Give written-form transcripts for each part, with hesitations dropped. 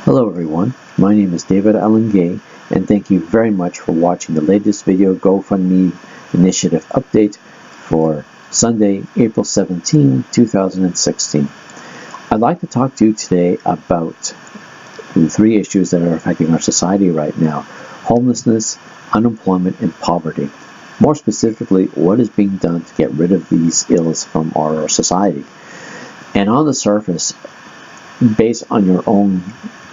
Hello everyone, my name is David Allen Gay, and thank you very much for watching the latest video GoFundMe initiative update for Sunday, April 17, 2016. I'd like to talk to you today about the three issues that are affecting our society right now: homelessness, unemployment, and poverty. More specifically, what is being done to get rid of these ills from our society. And on the surface, based on your own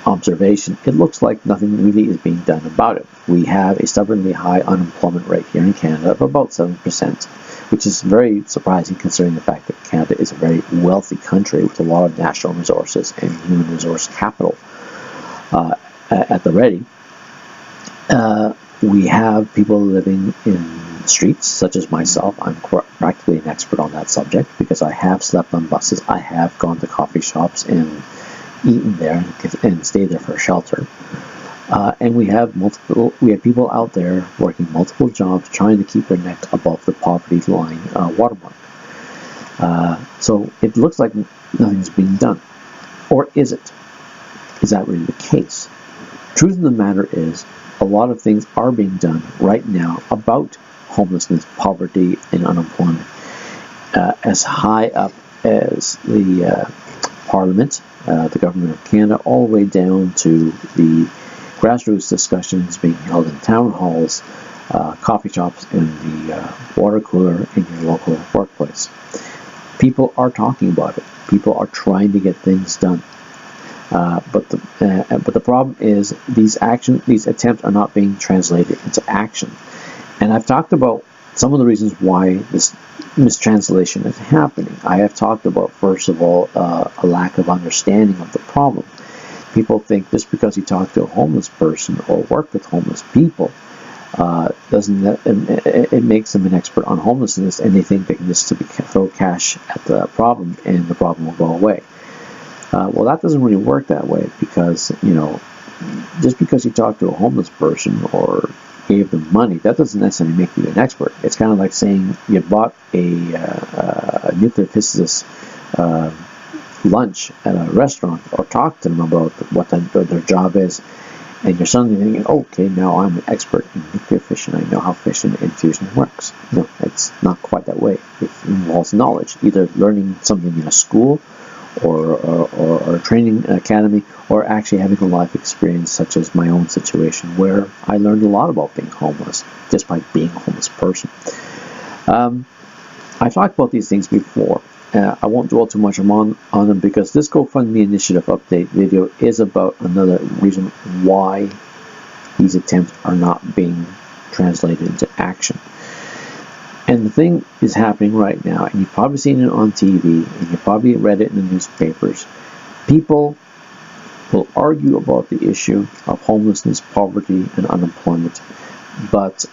observation, it looks like nothing really is being done about it. We have a stubbornly high unemployment rate here in Canada of about 7%, which is very surprising considering the fact that Canada is a very wealthy country with a lot of natural resources and human resource capital at the ready. We have people living in streets, such as myself. I'm practically an expert on that subject because I have slept on buses. I have gone to coffee shops and eaten there and stayed there for shelter. And we have people out there working multiple jobs, trying to keep their neck above the poverty line watermark. So it looks like nothing's being done. Or is it? Is that really the case? Truth of the matter is, a lot of things are being done right now about homelessness, poverty, and unemployment. As high up as the Parliament, the Government of Canada, all the way down to the grassroots discussions being held in town halls, coffee shops, and the water cooler in your local workplace. People are talking about it. People are trying to get things done. But the problem is these attempts are not being translated into action. And I've talked about some of the reasons why this mistranslation is happening. I have talked about, first of all, a lack of understanding of the problem. People think just because you talk to a homeless person or work with homeless people, it makes them an expert on homelessness, and they think they can just throw cash at the problem and the problem will go away. Well, that doesn't really work that way because, just because you talk to a homeless person or gave them money, that doesn't necessarily make you an expert. It's kind of like saying you bought a nuclear physicist lunch at a restaurant or talked to them about what their job is, and you're suddenly thinking, okay, now I'm an expert in nuclear fission. I know how fission and fusion works. No, it's not quite that way. It involves knowledge, either learning something in a school or a training academy, or actually having a life experience such as my own situation, where I learned a lot about being homeless just by being a homeless person. I've talked about these things before. I won't dwell too much on them because this GoFundMe initiative update video is about another reason why these attempts are not being translated into action. And the thing is happening right now, and you've probably seen it on TV, and you've probably read it in the newspapers. People will argue about the issue of homelessness, poverty, and unemployment, but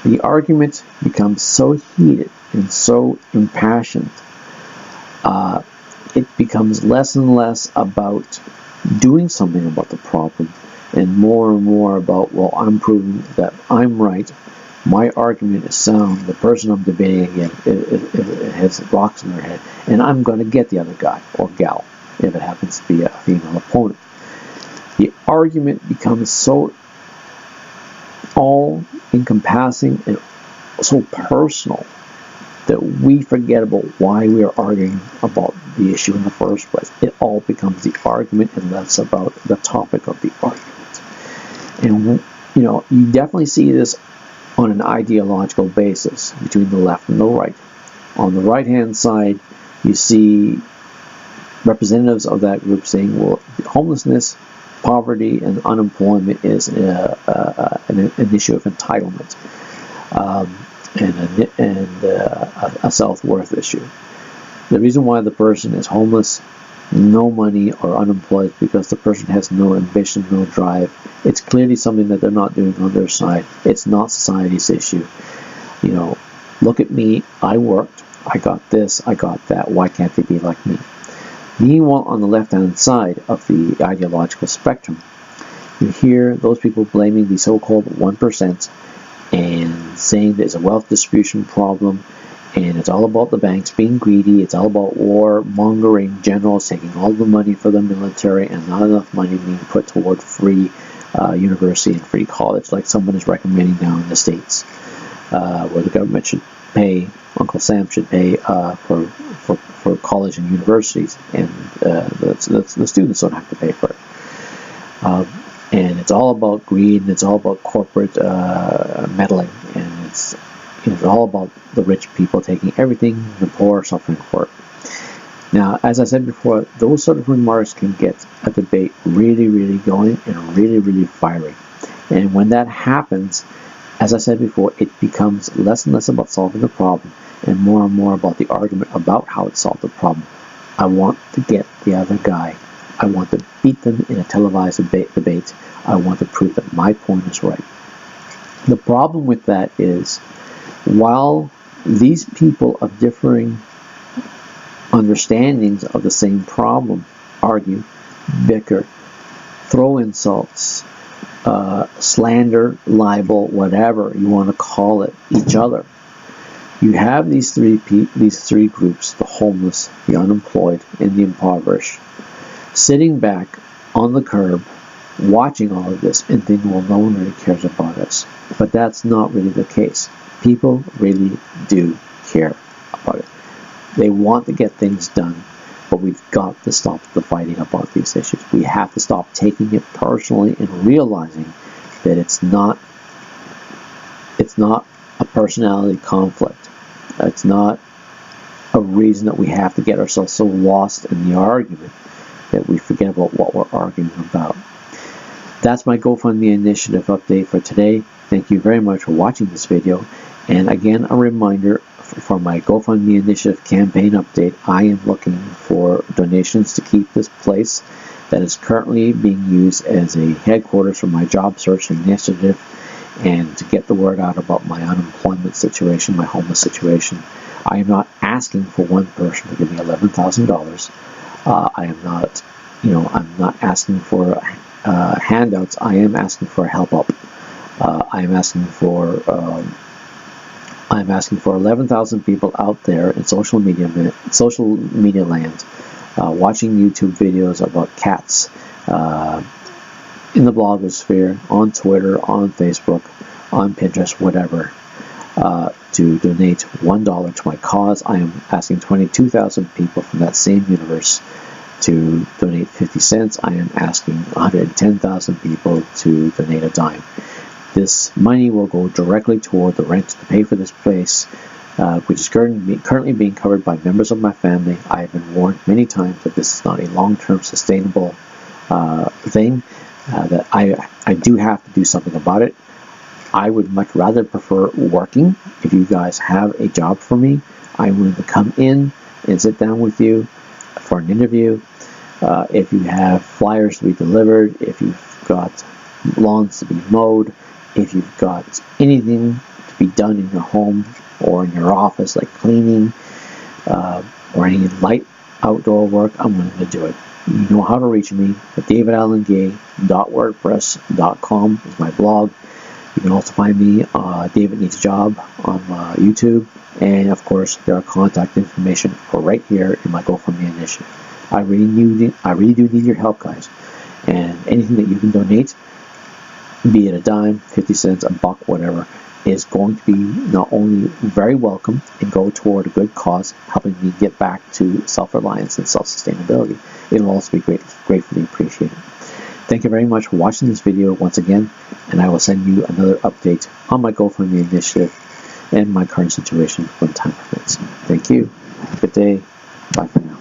the argument becomes so heated and so impassioned, it becomes less and less about doing something about the problem, and more about, well, I'm proving that I'm right. My argument is sound. The person I'm debating against has rocks in their head, and I'm going to get the other guy or gal if it happens to be a female opponent. The argument becomes so all-encompassing and so personal that we forget about why we are arguing about the issue in the first place. It all becomes the argument and less about the topic of the argument. And you definitely see this on an ideological basis between the left and the right. On the right-hand side, you see representatives of that group saying, well, homelessness, poverty, and unemployment is an issue of entitlement and a self-worth issue. The reason why the person is homeless, no money, or unemployed is because the person has no ambition, no drive. It's clearly something that they're not doing on their side. It's not society's issue. Look at me. I worked. I got this. I got that. Why can't they be like me? Meanwhile, on the left-hand side of the ideological spectrum, you hear those people blaming the so-called 1% and saying there's a wealth distribution problem And it's all about the banks being greedy. It's all about war-mongering generals taking all the money for the military and not enough money being put toward free university and free college, like someone is recommending now in the States, where the government should pay, Uncle Sam should pay for college and universities, and the students don't have to pay for it. And it's all about greed, and it's all about corporate meddling, and it's all about the rich people taking everything, the poor suffering for it. Now, as I said before, those sort of remarks can get a debate really, really going and really, really fiery. And when that happens, as I said before, it becomes less and less about solving the problem and more about the argument about how to solve the problem. I want to get the other guy. I want to beat them in a televised debate. I want to prove that my point is right. The problem with that is, while these people of differing understandings of the same problem argue, bicker, throw insults, slander, libel, whatever you want to call it, each other, you have these three groups: the homeless, the unemployed, and the impoverished, sitting back on the curb, watching all of this and thinking, well, no one really cares about us. But that's not really the case. People really do care about it. They want to get things done, but we've got to stop the fighting about these issues. We have to stop taking it personally and realizing that it's not a personality conflict. It's not a reason that we have to get ourselves so lost in the argument that we forget about what we're arguing about. That's my GoFundMe initiative update for today. Thank you very much for watching this video. And again, a reminder for my GoFundMe initiative campaign update. I am looking for donations to keep this place that is currently being used as a headquarters for my job search initiative, and to get the word out about my unemployment situation, my homeless situation. I am not asking for one person to give me $11,000. I am not, I'm not asking for handouts. I am asking for a help up. I'm asking for 11,000 people out there in social media land, watching YouTube videos about cats in the blogosphere, on Twitter, on Facebook, on Pinterest, whatever, to donate $1 to my cause. I am asking 22,000 people from that same universe to donate 50 cents. I am asking 110,000 people to donate a dime. This money will go directly toward the rent to pay for this place, which is currently being covered by members of my family. I have been warned many times that this is not a long-term sustainable thing, that I do have to do something about it. I would much rather prefer working. If you guys have a job for me, I'm willing to come in and sit down with you for an interview. If you have flyers to be delivered, if you've got lawns to be mowed, if you've got anything to be done in your home or in your office, like cleaning or any light outdoor work, I'm willing to do it. You know how to reach me at davidallengay.wordpress.com is my blog. You can also find me, David Needs a Job, on YouTube. And of course, there are contact information for right here in my GoFundMe initiative. I really do need your help, guys. And anything that you can donate, be it a dime, 50 cents, a buck, whatever, is going to be not only very welcome and go toward a good cause, helping me get back to self-reliance and self-sustainability. It'll also be gratefully appreciated. Thank you very much for watching this video once again, and I will send you another update on my GoFundMe initiative and my current situation when time permits. Thank you. Have a good day. Bye for now.